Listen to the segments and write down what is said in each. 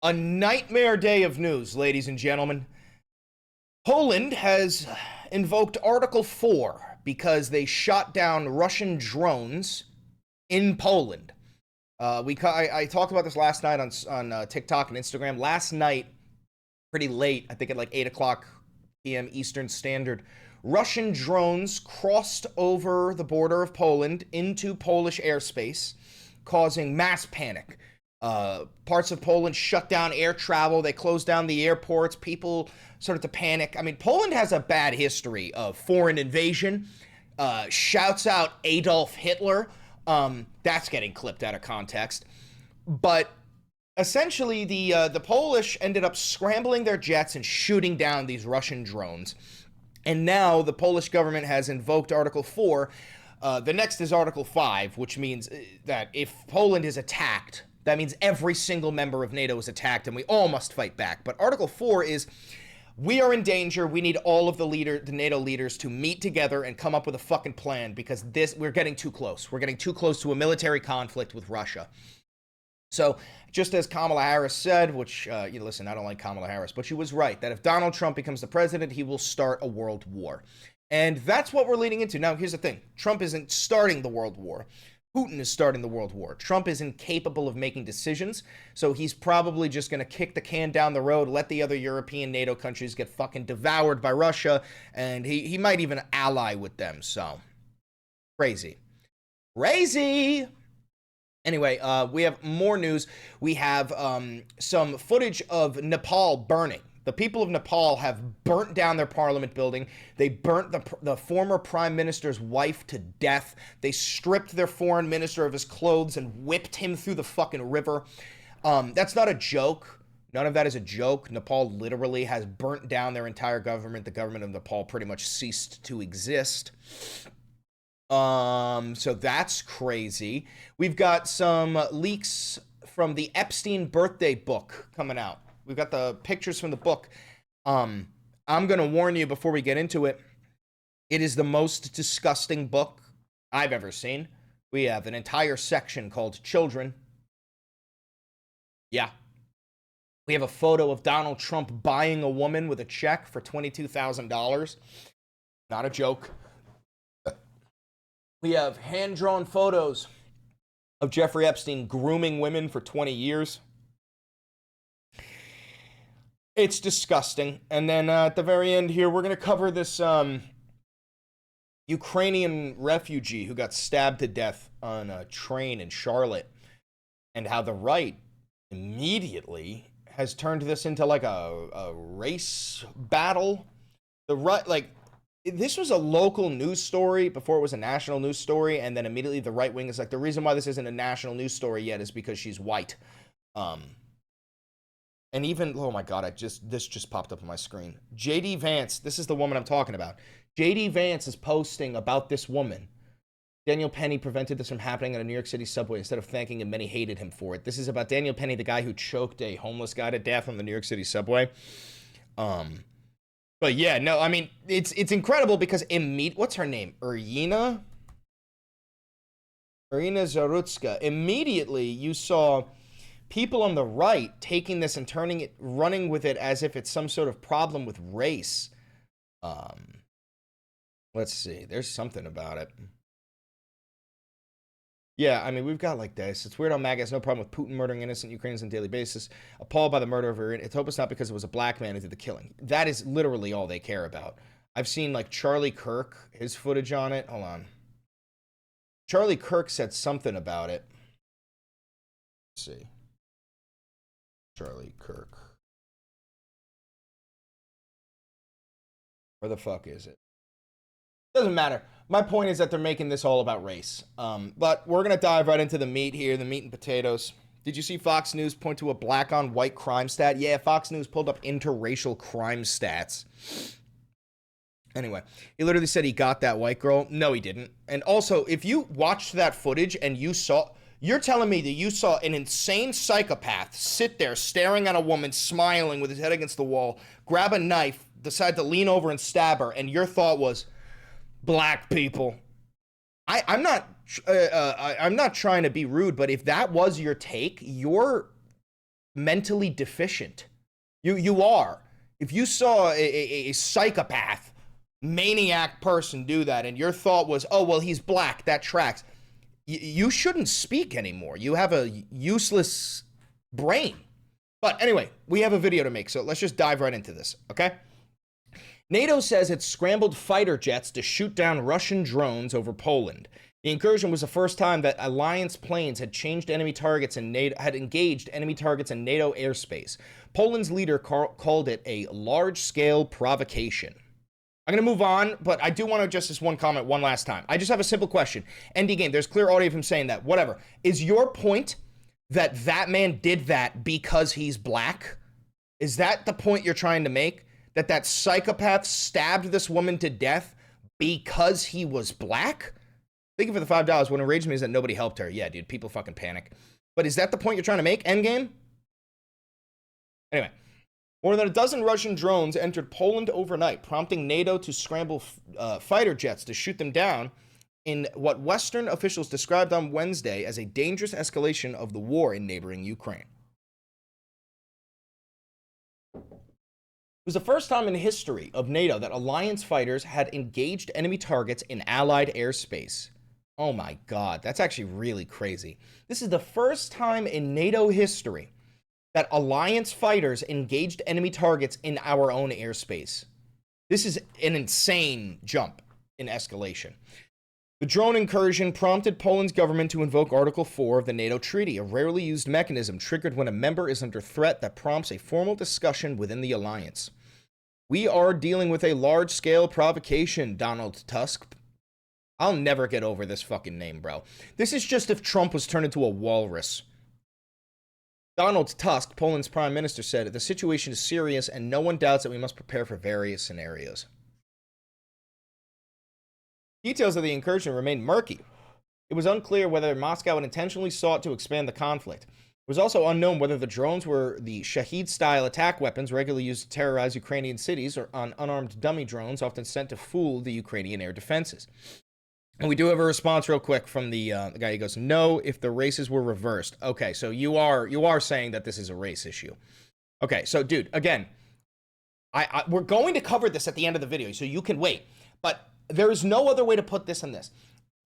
A nightmare day of news, ladies and gentlemen. Poland has invoked Article 4 because they shot down Russian drones in Poland. I talked about this last night on TikTok and Instagram. Last night, pretty late, I think at like 8 o'clock p.m. Eastern Standard, Russian drones crossed over the border of Poland into Polish airspace, causing mass panic. Parts of Poland shut down air travel. They closed down the airports. People started to panic. I mean, Poland has a bad history of foreign invasion. Shouts out Adolf Hitler. That's getting clipped out of context. But essentially, the Polish ended up scrambling their jets and shooting down these Russian drones. And now the Polish government has invoked Article 4. The next is Article 5, which means that if Poland is attacked, that means every single member of NATO is attacked and we all must fight back. But Article 4 is we are in danger. We need all of the NATO leaders to meet together and come up with a fucking plan because we're getting too close. We're getting too close to a military conflict with Russia. So just as Kamala Harris said, which, listen, I don't like Kamala Harris, but she was right, that if Donald Trump becomes the president, he will start a world war. And that's what we're leading into. Now, here's the thing. Trump isn't starting the world war. Putin is starting the world war. Trump is incapable of making decisions, so he's probably just going to kick the can down the road, let the other European NATO countries get fucking devoured by Russia, and he might even ally with them, so crazy. Crazy! Anyway, we have more news. We have some footage of Nepal burning. The people of Nepal have burnt down their parliament building. They burnt the former prime minister's wife to death. They stripped their foreign minister of his clothes and whipped him through the fucking river. That's not a joke. None of that is a joke. Nepal literally has burnt down their entire government. The government of Nepal pretty much ceased to exist. So that's crazy. We've got some leaks from the Epstein birthday book coming out. We've got the pictures from the book. I'm going to warn you before we get into it. It is the most disgusting book I've ever seen. We have an entire section called Children. Yeah. We have a photo of Donald Trump buying a woman with a check for $22,000. Not a joke. We have hand-drawn photos of Jeffrey Epstein grooming women for 20 years. It's disgusting. And then at the very end here, we're going to cover this Ukrainian refugee who got stabbed to death on a train in Charlotte, and how the right immediately has turned this into like a race battle. The right, like, this was a local news story before it was a national news story, and then immediately the right wing is like, the reason why this isn't a national news story yet is because she's white. And even, oh my God, this just popped up on my screen. JD Vance, this is the woman I'm talking about. JD Vance is posting about this woman. Daniel Penny prevented this from happening on a New York City subway. Instead of thanking him, many hated him for it. This is about Daniel Penny, the guy who choked a homeless guy to death on the New York City subway. But yeah, no, I mean, it's incredible because what's her name? Irina Zarutska. Immediately, you saw people on the right taking this and running with it as if it's some sort of problem with race. Let's see. There's something about it. Yeah, I mean, we've got like this. It's weird how MAGA has no problem with Putin murdering innocent Ukrainians on a daily basis. Appalled by the murder of Irina. It's hope it's not because it was a black man who did the killing. That is literally all they care about. I've seen like Charlie Kirk, his footage on it. Hold on. Charlie Kirk said something about it. Let's see. Charlie Kirk. Where the fuck is it? Doesn't matter. My point is that they're making this all about race. But we're going to dive right into the meat here, the meat and potatoes. Did you see Fox News point to a black on white crime stat? Yeah, Fox News pulled up interracial crime stats. Anyway, he literally said he got that white girl. No, he didn't. And also, if you watched that footage and you're telling me that you saw an insane psychopath sit there staring at a woman, smiling with his head against the wall, grab a knife, decide to lean over and stab her, and your thought was, black people. I'm not trying to be rude, but if that was your take, you're mentally deficient. You are. If you saw a psychopath, maniac person do that, and your thought was, oh, well, he's black, that tracks, you shouldn't speak anymore. You have a useless brain. But anyway, we have a video to make, so let's just dive right into this, okay? NATO says it scrambled fighter jets to shoot down Russian drones over Poland. The incursion was the first time that alliance planes had engaged enemy targets in NATO airspace. Poland's leader called it a large-scale provocation. I'm going to move on, but I do want to just this one comment one last time. I just have a simple question. ND Game, there's clear audio of him saying that. Whatever. Is your point that that man did that because he's black? Is that the point you're trying to make? That psychopath stabbed this woman to death because he was black? Thank you for the $5. What enraged me is that nobody helped her. Yeah, dude, people fucking panic. But is that the point you're trying to make, Endgame? Anyway, more than a dozen Russian drones entered Poland overnight, prompting NATO to scramble fighter jets to shoot them down in what Western officials described on Wednesday as a dangerous escalation of the war in neighboring Ukraine. It was the first time in the history of NATO that alliance fighters had engaged enemy targets in allied airspace. Oh my God, that's actually really crazy. This is the first time in NATO history that alliance fighters engaged enemy targets in our own airspace. This is an insane jump in escalation. The drone incursion prompted Poland's government to invoke Article 4 of the NATO treaty, a rarely used mechanism triggered when a member is under threat that prompts a formal discussion within the alliance. We are dealing with a large-scale provocation, Donald Tusk. I'll never get over this fucking name, bro. This is just if Trump was turned into a walrus. Donald Tusk, Poland's prime minister, said, the situation is serious and no one doubts that we must prepare for various scenarios. Details of the incursion remain murky. It was unclear whether Moscow had intentionally sought to expand the conflict. It was also unknown whether the drones were the Shahed-style attack weapons regularly used to terrorize Ukrainian cities or on unarmed dummy drones often sent to fool the Ukrainian air defenses. And we do have a response real quick from the guy. He goes, no, if the races were reversed. Okay, so you are saying that this is a race issue. Okay, so dude, again, we're going to cover this at the end of the video, so you can wait. But there is no other way to put this than this.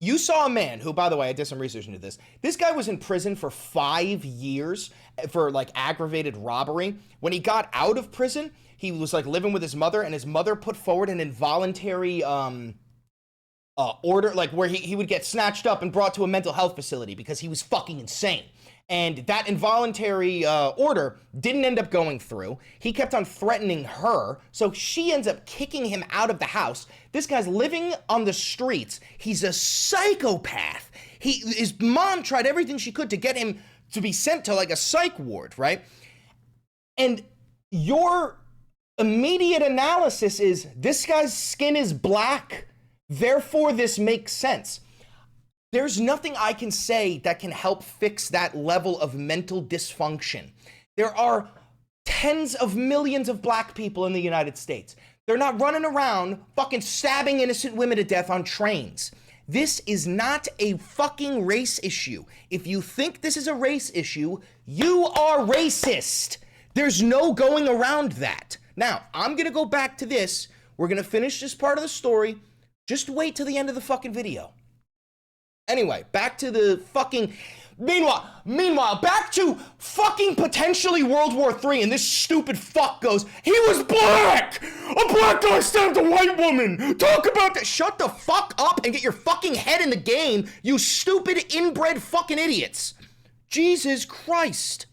You saw a man who, by the way, I did some research into this. This guy was in prison for 5 years for like aggravated robbery. When he got out of prison, he was like living with his mother, and his mother put forward an involuntary order, like where he would get snatched up and brought to a mental health facility because he was fucking insane. And that involuntary order didn't end up going through. He kept on threatening her, so she ends up kicking him out of the house. This guy's living on the streets. He's a psychopath. His mom tried everything she could to get him to be sent to like a psych ward, right? And your immediate analysis is, this guy's skin is black, therefore this makes sense. There's nothing I can say that can help fix that level of mental dysfunction. There are tens of millions of black people in the United States. They're not running around fucking stabbing innocent women to death on trains. This is not a fucking race issue. If you think this is a race issue, you are racist. There's no going around that. Now, I'm gonna go back to this. We're gonna finish this part of the story. Just wait till the end of the fucking video. Anyway, back to the fucking... Meanwhile, back to fucking potentially World War III, and this stupid fuck goes, he was black! A black guy stabbed a white woman! Talk about that! Shut the fuck up and get your fucking head in the game, you stupid inbred fucking idiots! Jesus Christ!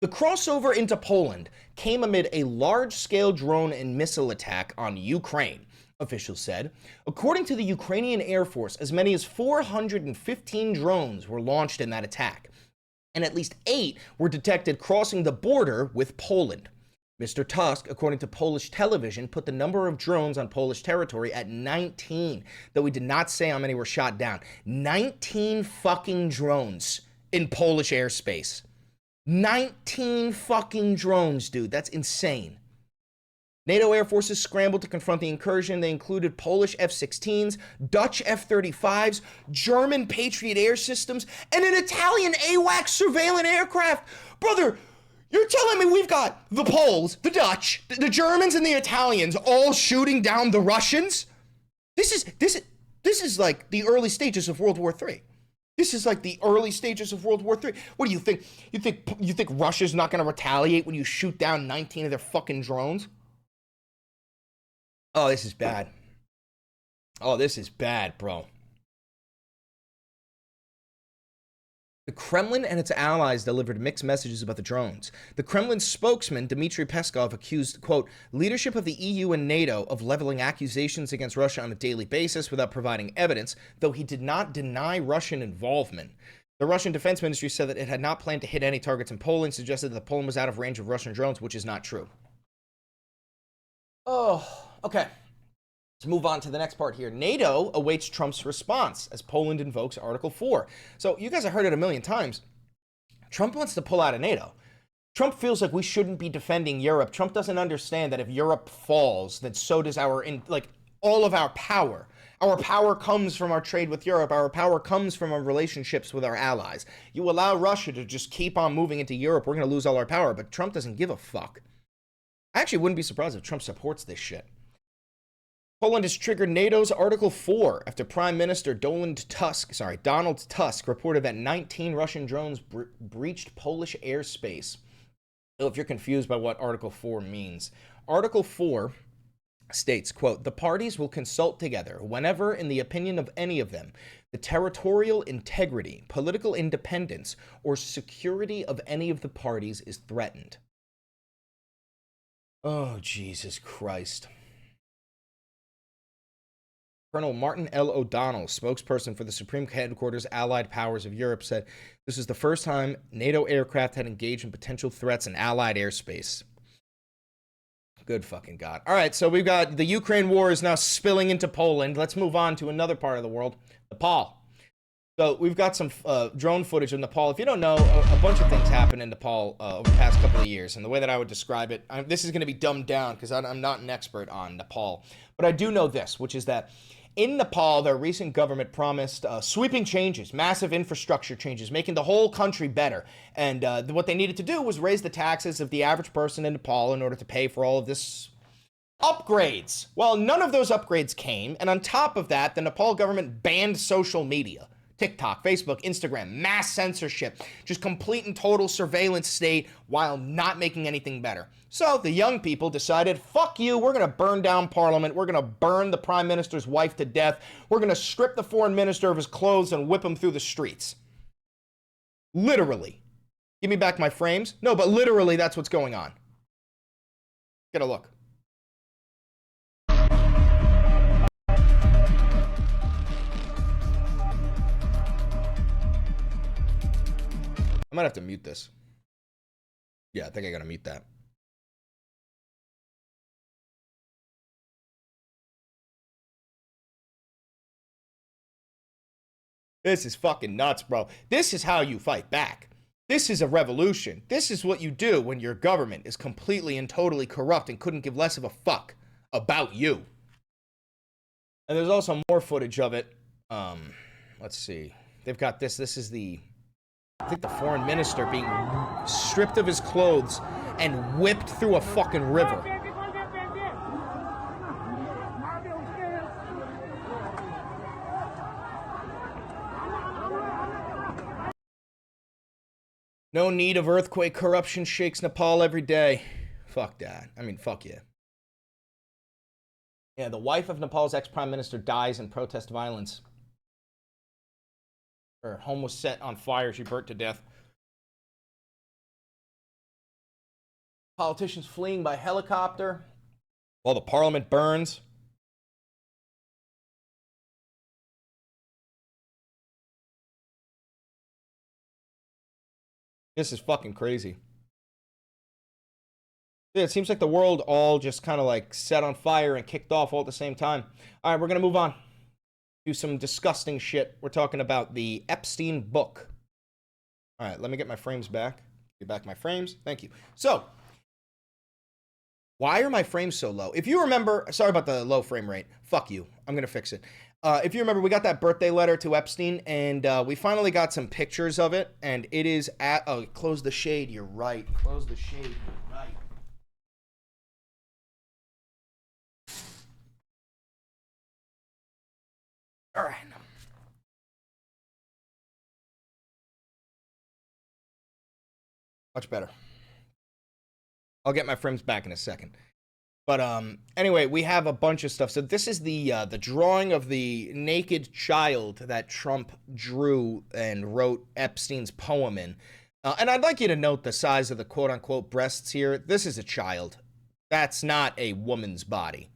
The crossover into Poland came amid a large-scale drone and missile attack on Ukraine, officials said. According to the Ukrainian Air Force, as many as 415 drones were launched in that attack, and at least 8 were detected crossing the border with Poland. Mr. Tusk, according to Polish television, put the number of drones on Polish territory at 19, though he did not say how many were shot down. 19 fucking drones in Polish airspace. 19 fucking drones, dude. That's insane. NATO air forces scrambled to confront the incursion. They included Polish F-16s, Dutch F-35s, German Patriot air systems, and an Italian AWACS surveillance aircraft. Brother, you're telling me we've got the Poles, the Dutch, the Germans, and the Italians all shooting down the Russians? This is like the early stages of World War III. This is like the early stages of World War III. What do you think? You think Russia's not going to retaliate when you shoot down 19 of their fucking drones? Oh, this is bad. Oh, this is bad, bro. The Kremlin and its allies delivered mixed messages about the drones. The Kremlin spokesman, Dmitry Peskov, accused, quote, leadership of the EU and NATO of leveling accusations against Russia on a daily basis without providing evidence, though he did not deny Russian involvement. The Russian Defense Ministry said that it had not planned to hit any targets in Poland, suggested that Poland was out of range of Russian drones, which is not true. Oh, okay. Let's move on to the next part here. NATO awaits Trump's response as Poland invokes Article 4. So you guys have heard it a million times. Trump wants to pull out of NATO. Trump feels like we shouldn't be defending Europe. Trump doesn't understand that if Europe falls, then so does all of our power. Our power comes from our trade with Europe. Our power comes from our relationships with our allies. You allow Russia to just keep on moving into Europe, we're going to lose all our power. But Trump doesn't give a fuck. I actually wouldn't be surprised if Trump supports this shit. Poland has triggered NATO's Article 4 after Prime Minister Donald Tusk reported that 19 Russian drones breached Polish airspace. So if you're confused by what Article 4 means, Article 4 states, quote, the parties will consult together whenever, in the opinion of any of them, the territorial integrity, political independence, or security of any of the parties is threatened. Oh, Jesus Christ. Colonel Martin L. O'Donnell, spokesperson for the Supreme Headquarters Allied Powers of Europe, said this is the first time NATO aircraft had engaged in potential threats in Allied airspace. Good fucking God. All right, so we've got the Ukraine war is now spilling into Poland. Let's move on to another part of the world, Nepal. So we've got some drone footage of Nepal. If you don't know, a bunch of things happened in Nepal over the past couple of years. And the way that I would describe it, this is going to be dumbed down because I'm not an expert on Nepal. But I do know this, which is that in Nepal, their recent government promised sweeping changes, massive infrastructure changes, making the whole country better. And what they needed to do was raise the taxes of the average person in Nepal in order to pay for all of this upgrades. Well, none of those upgrades came. And on top of that, the Nepal government banned social media. TikTok, Facebook, Instagram, mass censorship, just complete and total surveillance state while not making anything better. So the young people decided, fuck you, we're going to burn down parliament, we're going to burn the prime minister's wife to death, we're going to strip the foreign minister of his clothes and whip him through the streets. Literally. Give me back my frames. No, but literally that's what's going on. Get a look. I might have to mute this. Yeah, I think I gotta mute that. This is fucking nuts, bro. This is how you fight back. This is a revolution. This is what you do when your government is completely and totally corrupt and couldn't give less of a fuck about you. And there's also more footage of it. Let's see. They've got this. This is I think the foreign minister being stripped of his clothes and whipped through a fucking river. No need of earthquake. Corruption shakes Nepal every day. Fuck that. I mean, fuck yeah. Yeah, the wife of Nepal's ex-prime minister dies in protest violence. Her home was set on fire. She burnt to death. Politicians fleeing by helicopter while the parliament burns. This is fucking crazy. Yeah, it seems like the world all just kind of like set on fire and kicked off all at the same time. All right, we're going to move on. Do some disgusting shit. We're talking about the Epstein book. All right, let me get my frames back. Get back my frames. Thank you. So, Why are my frames so low? If you remember, sorry about the low frame rate. Fuck you. I'm going to fix it. If you remember, we got that birthday letter to Epstein, and we finally got some pictures of it, and it is at... Oh, close the shade. You're right. Close the shade. You're right. All right. Much better. I'll get my frames back in a second. But anyway, we have a bunch of stuff. So this is the drawing of the naked child that Trump drew and wrote Epstein's poem in. And I'd like you to note the size of the quote-unquote breasts here. This is a child. That's not a woman's body.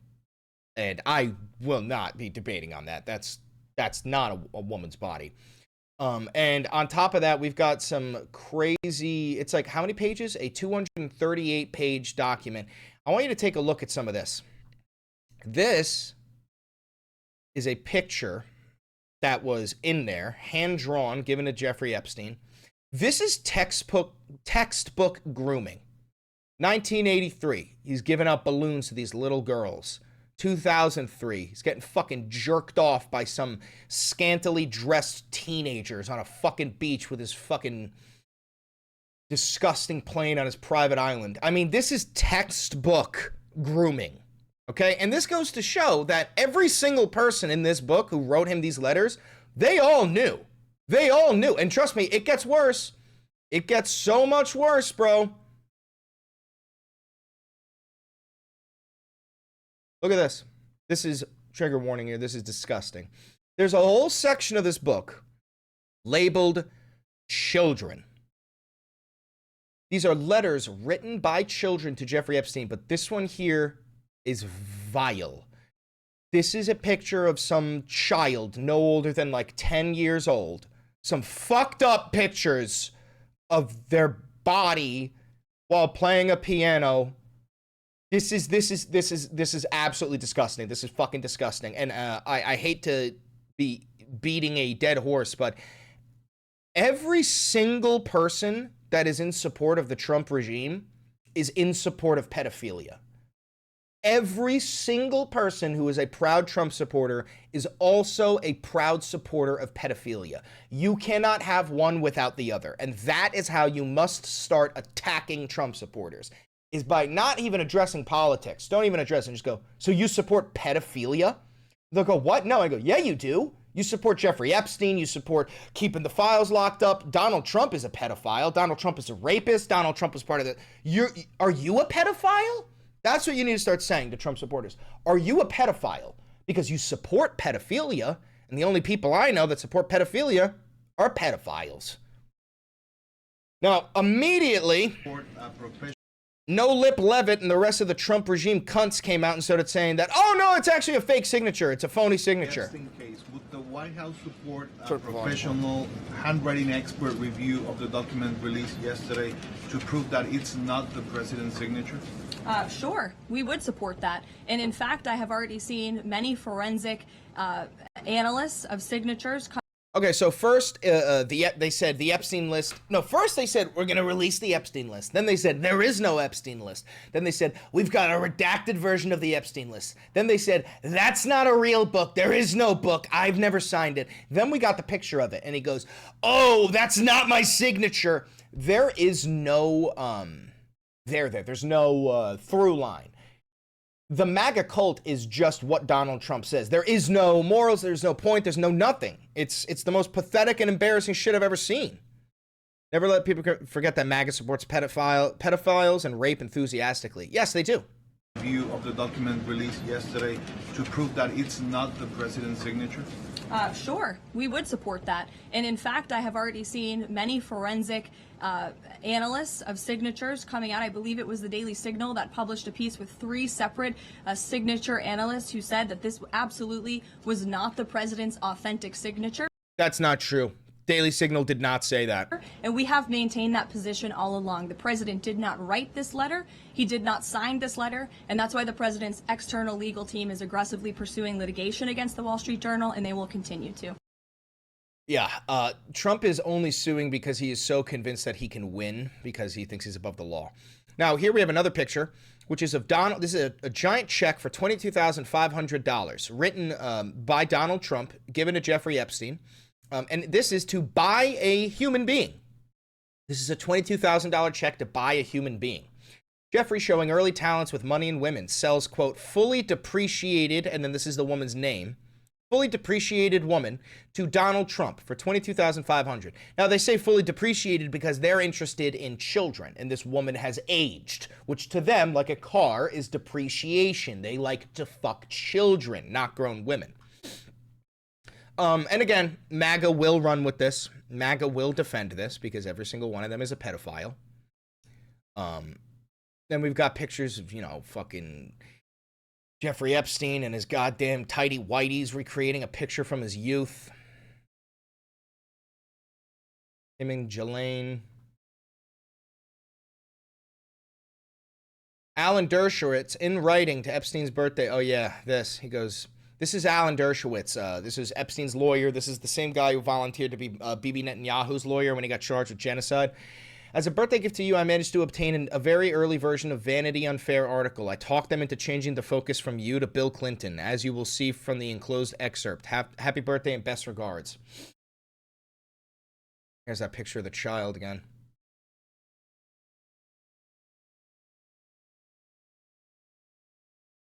And I will not be debating on that. That's not a woman's body. And on top of that, we've got some crazy, it's like how many pages? A 238 page document. I want you to take a look at some of this. This is a picture that was in there, hand-drawn, given to Jeffrey Epstein. This is textbook grooming. 1983, he's giving out balloons to these little girls. 2003, he's getting fucking jerked off by some scantily dressed teenagers on a fucking beach with his fucking disgusting plane on his private island. I mean, this is textbook grooming, okay? And this goes to show that every single person in this book who wrote him these letters, they all knew. They all knew. And trust me, it gets worse. It gets so much worse, bro. Look at this. This is, trigger warning here, this is disgusting. There's a whole section of this book labeled children. These are letters written by children to Jeffrey Epstein, but this one here is vile. This is a picture of some child no older than like 10 years old. Some fucked up pictures of their body while playing a piano. This is absolutely disgusting. This is fucking disgusting. And I hate to be beating a dead horse, but every single person that is in support of the Trump regime is in support of pedophilia. Every single person who is a proud Trump supporter is also a proud supporter of pedophilia. You cannot have one without the other. And that is how you must start attacking Trump supporters, is by not even addressing politics. Don't even address it. Just go, so you support pedophilia? They'll go, what? No. I go, yeah, you do. You support Jeffrey Epstein. You support keeping the files locked up. Donald Trump is a pedophile. Donald Trump is a rapist. Donald Trump is part of the... Are you a pedophile? That's what you need to start saying to Trump supporters. Are you a pedophile? Because you support pedophilia, and the only people I know that support pedophilia are pedophiles. Now, immediately... No Lip Levitt and the rest of the Trump regime cunts came out and started saying that, oh no, it's actually a fake signature. It's a phony signature. Just in case, would the White House support a professional handwriting expert review of the document released yesterday to prove that it's not the president's signature? Sure, we would support that. And in fact, I have already seen many forensic analysts of signatures come. Okay, so first, they said the Epstein list. No, first they said, we're going to release the Epstein list. Then they said, there is no Epstein list. Then they said, we've got a redacted version of the Epstein list. Then they said, that's not a real book. There is no book. I've never signed it. Then we got the picture of it, and he goes, oh, that's not my signature. There is no, there's no through line. The MAGA cult is just what Donald Trump says. There is no morals, there's no point, there's no nothing. It's the most pathetic and embarrassing shit I've ever seen. Never let people forget that MAGA supports pedophiles and rape enthusiastically. Yes, they do. Review of the document released yesterday to prove that it's not the president's signature? Sure, we would support that. And in fact, I have already seen many forensic analysts of signatures coming out. I believe it was the Daily Signal that published a piece with 3 separate signature analysts who said that this absolutely was not the president's authentic signature. That's not true. Daily Signal did not say that. And we have maintained that position all along. The president did not write this letter. He did not sign this letter. And that's why the president's external legal team is aggressively pursuing litigation against the Wall Street Journal, and they will continue to. Yeah, Trump is only suing because he is so convinced that he can win because he thinks he's above the law. Now, here we have another picture, which is of Donald. This is a giant check for $22,500 written by Donald Trump, given to Jeffrey Epstein. And this is to buy a human being. This is a $22,000 check to buy a human being. Jeffrey, showing early talents with money and women, sells, quote, fully depreciated, and then this is the woman's name, fully depreciated woman to Donald Trump for $22,500. Now, they say fully depreciated because they're interested in children, and this woman has aged, which to them, like a car, is depreciation. They like to fuck children, not grown women. And again, MAGA will run with this. MAGA will defend this because every single one of them is a pedophile. Then we've got pictures of, you know, fucking Jeffrey Epstein and his goddamn tidy whities recreating a picture from his youth. Him and Ghislaine. Alan Dershowitz, in writing to Epstein's birthday. Oh, yeah, this. He goes, this is Alan Dershowitz. This is Epstein's lawyer. This is the same guy who volunteered to be Bibi Netanyahu's lawyer when he got charged with genocide. As a birthday gift to you, I managed to obtain a very early version of Vanity Unfair article. I talked them into changing the focus from you to Bill Clinton, as you will see from the enclosed excerpt. Happy birthday and best regards. Here's that picture of the child again.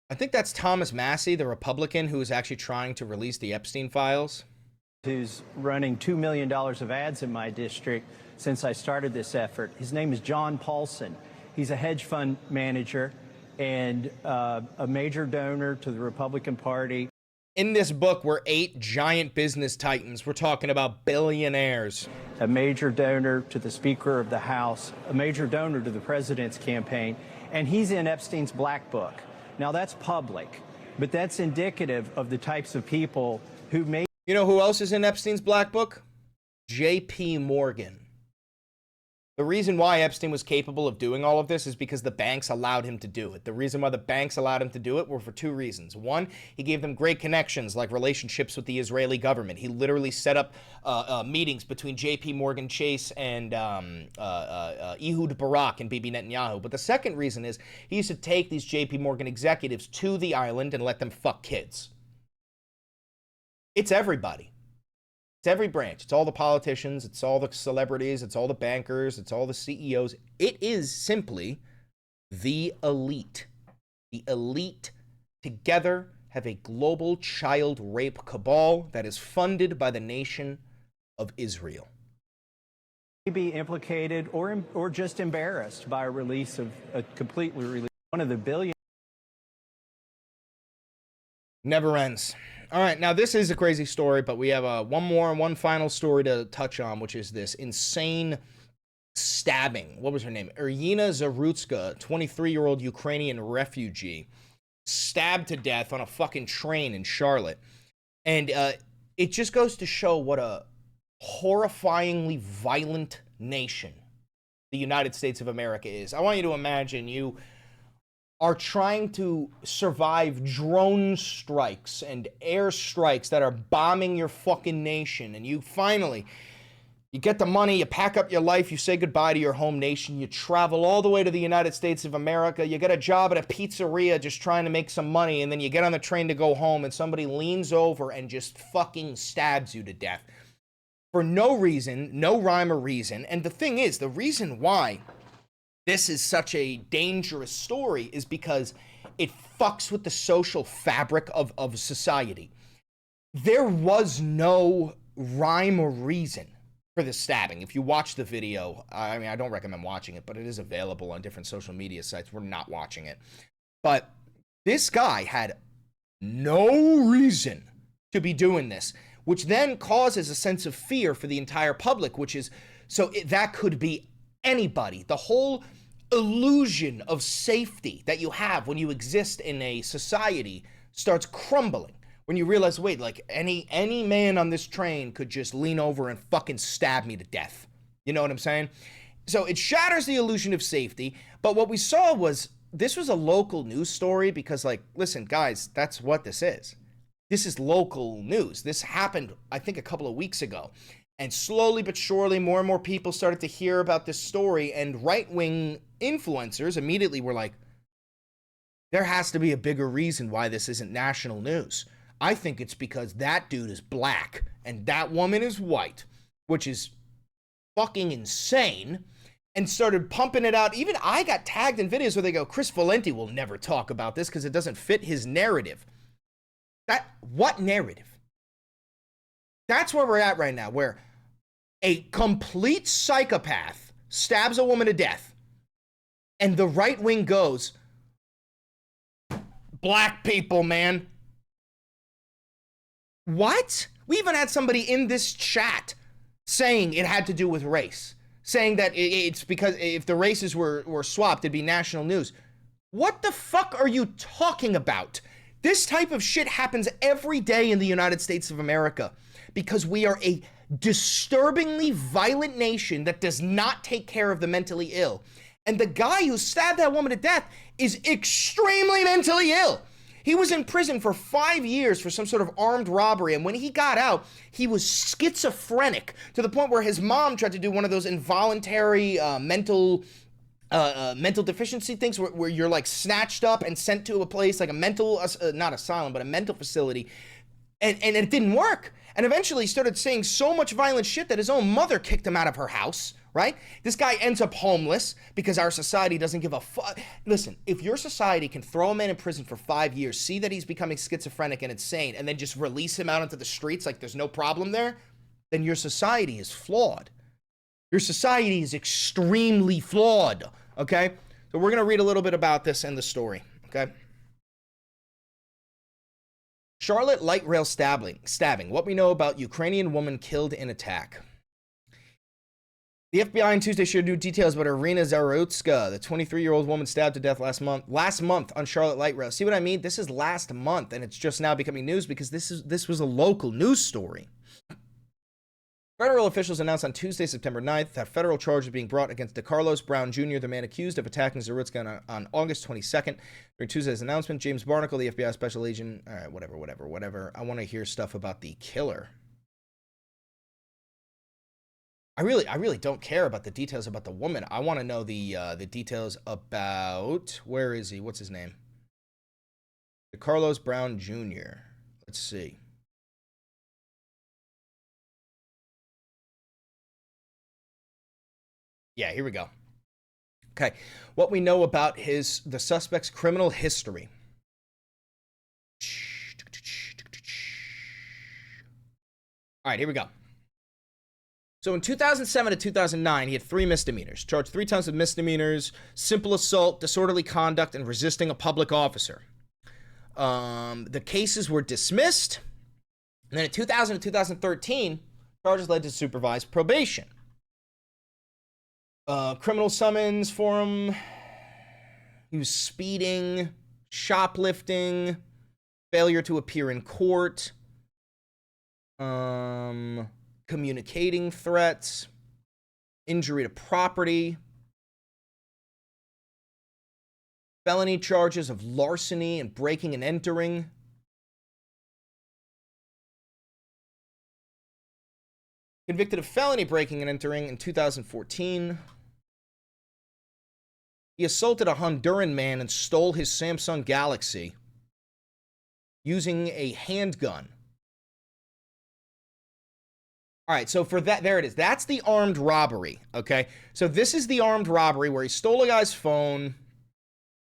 I think that's Thomas Massie, the Republican who is actually trying to release the Epstein files. Who's running $2 million of ads in my district since I started this effort. His name is John Paulson. He's a hedge fund manager and a major donor to the Republican Party. In this book, we're 8 giant business titans. We're talking about billionaires. A major donor to the Speaker of the House, a major donor to the president's campaign, and he's in Epstein's Black Book. Now, that's public, but that's indicative of the types of people who may... You know who else is in Epstein's Black Book? J.P. Morgan. The reason why Epstein was capable of doing all of this is because the banks allowed him to do it. The reason why the banks allowed him to do it were for 2 reasons. One, he gave them great connections, like relationships with the Israeli government. He literally set up meetings between J.P. Morgan Chase and Ehud Barak and Bibi Netanyahu. But the second reason is he used to take these J.P. Morgan executives to the island and let them fuck kids. It's everybody. It's every branch. It's all the politicians. It's all the celebrities. It's all the bankers. It's all the CEOs. It is simply the elite. The elite together have a global child rape cabal that is funded by the nation of Israel. Be implicated or just embarrassed by a release of a completely release. One of the billion. Never ends. All right, now this is a crazy story, but we have one final story to touch on, which is this insane stabbing. What was her name? Irina Zarutska, 23-year-old Ukrainian refugee, stabbed to death on a fucking train in Charlotte. And it just goes to show what a horrifyingly violent nation the United States of America is. I want you to imagine you are trying to survive drone strikes and air strikes that are bombing your fucking nation, and you get the money, you pack up your life, you say goodbye to your home nation, you travel all the way to the United States of America, you get a job at a pizzeria just trying to make some money, and then you get on the train to go home, and somebody leans over and just fucking stabs you to death. For no reason, no rhyme or reason. And the thing is, the reason why this is such a dangerous story is because it fucks with the social fabric of society. There was no rhyme or reason for the stabbing. If you watch the video, I mean, I don't recommend watching it, but it is available on different social media sites. We're not watching it. But this guy had no reason to be doing this, which then causes a sense of fear for the entire public, which is, that could be anybody. The whole illusion of safety that you have when you exist in a society starts crumbling when you realize, wait, like any man on this train could just lean over and fucking stab me to death. You know what I'm saying? So it shatters the illusion of safety. But what we saw was, this was a local news story because, like, listen, guys, that's what this is. This is local news. This happened, I think, a couple of weeks ago. And slowly but surely, more and more people started to hear about this story, and right-wing influencers immediately were like, there has to be a bigger reason why this isn't national news. I think it's because that dude is black and that woman is white, which is fucking insane, and started pumping it out. Even I got tagged in videos where they go, Chris Valenti will never talk about this because it doesn't fit his narrative. What narrative? That's where we're at right now, where a complete psychopath stabs a woman to death, and the right wing goes, black people, man. What? We even had somebody in this chat saying it had to do with race, saying that it's because if the races were swapped, it'd be national news. What the fuck are you talking about? This type of shit happens every day in the United States of America because we are a disturbingly violent nation that does not take care of the mentally ill. And the guy who stabbed that woman to death is extremely mentally ill. He was in prison for 5 years for some sort of armed robbery, and when he got out, he was schizophrenic to the point where his mom tried to do one of those involuntary mental deficiency things where you're like snatched up and sent to a place like a mental, not asylum, but a mental facility, and it didn't work. And eventually he started saying so much violent shit that his own mother kicked him out of her house, right? This guy ends up homeless because our society doesn't give a fuck. Listen, if your society can throw a man in prison for 5 years, see that he's becoming schizophrenic and insane, and then just release him out into the streets like there's no problem there, then your society is flawed. Your society is extremely flawed, okay? So we're going to read a little bit about this in the story, okay? Charlotte light rail stabbing. What we know about Ukrainian woman killed in attack. The FBI on Tuesday shared new details about Irina Zarutska, the 23-year-old woman stabbed to death last month on Charlotte light rail. See what I mean? This is last month, and it's just now becoming news because this was a local news story. Federal officials announced on Tuesday, September 9th, that federal charges are being brought against DeCarlos Brown Jr., the man accused of attacking Zarutska on August 22nd. During Tuesday's announcement, James Barnacle, the FBI special agent... All right, whatever. I want to hear stuff about the killer. I really don't care about the details about the woman. I want to know the details about... Where is he? What's his name? DeCarlos Brown Jr. Let's see. Yeah, here we go. Okay, what we know about the suspect's criminal history. All right, here we go. So in 2007 to 2009, he had 3 misdemeanors, charged 3 times with misdemeanors, simple assault, disorderly conduct, and resisting a public officer. The cases were dismissed. And then in 2000 to 2013, charges led to supervised probation. Criminal summons for him. He was speeding, shoplifting, failure to appear in court, communicating threats, injury to property, felony charges of larceny and breaking and entering. Convicted of felony breaking and entering in 2014. He assaulted a Honduran man and stole his Samsung Galaxy using a handgun. All right, so for that, there it is. That's the armed robbery, okay? So this is the armed robbery where he stole a guy's phone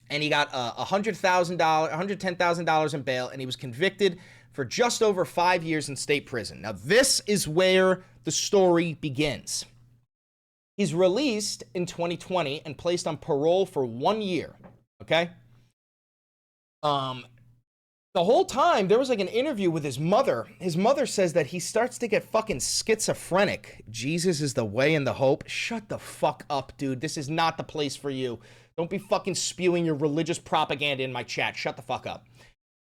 and he got $110,000 in bail, and he was convicted for just over 5 years in state prison. Now, this is where the story begins. He's released in 2020 and placed on parole for 1 year, okay? The whole time, there was like an interview with his mother. His mother says that he starts to get fucking schizophrenic. Jesus is the way and the hope. Shut the fuck up, dude. This is not the place for you. Don't be fucking spewing your religious propaganda in my chat. Shut the fuck up.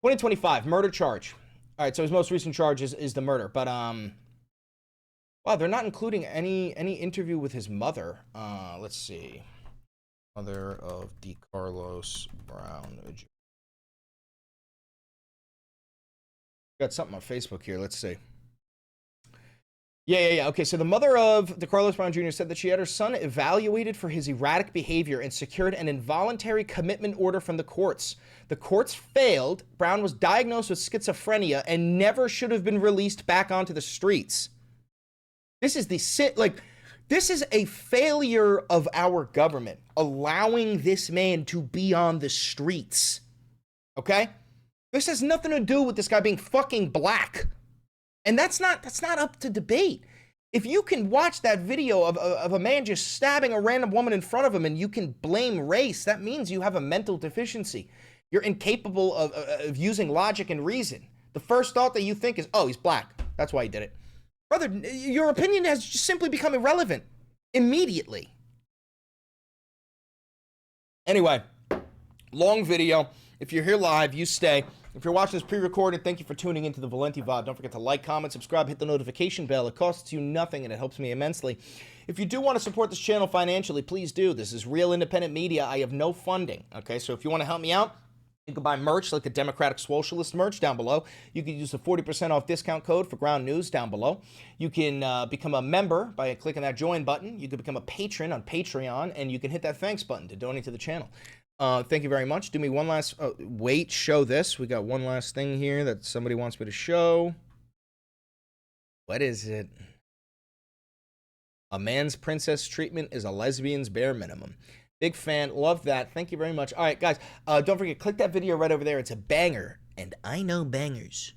2025, murder charge. All right, so his most recent charge is the murder. But, wow, they're not including any interview with his mother. Let's see. Mother of DeCarlos Brown. Got something on Facebook here. Let's see. Yeah. Okay, so the mother of DeCarlos Brown Jr. said that she had her son evaluated for his erratic behavior and secured an involuntary commitment order from the courts. The courts failed. Brown was diagnosed with schizophrenia and never should have been released back onto the streets. This is this is a failure of our government, allowing this man to be on the streets. Okay? This has nothing to do with this guy being fucking black. And that's not up to debate. If you can watch that video of a man just stabbing a random woman in front of him and you can blame race, that means you have a mental deficiency. You're incapable of using logic and reason. The first thought that you think is, oh, he's black. That's why he did it. Brother, your opinion has just simply become irrelevant immediately. Anyway, long video. If you're here live, you stay. If you're watching this pre-recorded, thank you for tuning into the Valenti VOD. Don't forget to like, comment, subscribe, hit the notification bell. It costs you nothing and it helps me immensely. If you do want to support this channel financially, please do. This is real independent media. I have no funding. Okay, so if you want to help me out, you can buy merch like the Democratic Socialist merch down below. You can use the 40% off discount code for Ground News down below. You can become a member by clicking that join button. You can become a patron on Patreon, and you can hit that thanks button to donate to the channel. Thank you very much. Do me one last... wait, show this. We got one last thing here that somebody wants me to show. What is it? A man's princess treatment is a lesbian's bare minimum. Big fan. Love that. Thank you very much. All right, guys. Don't forget, click that video right over there. It's a banger. And I know bangers.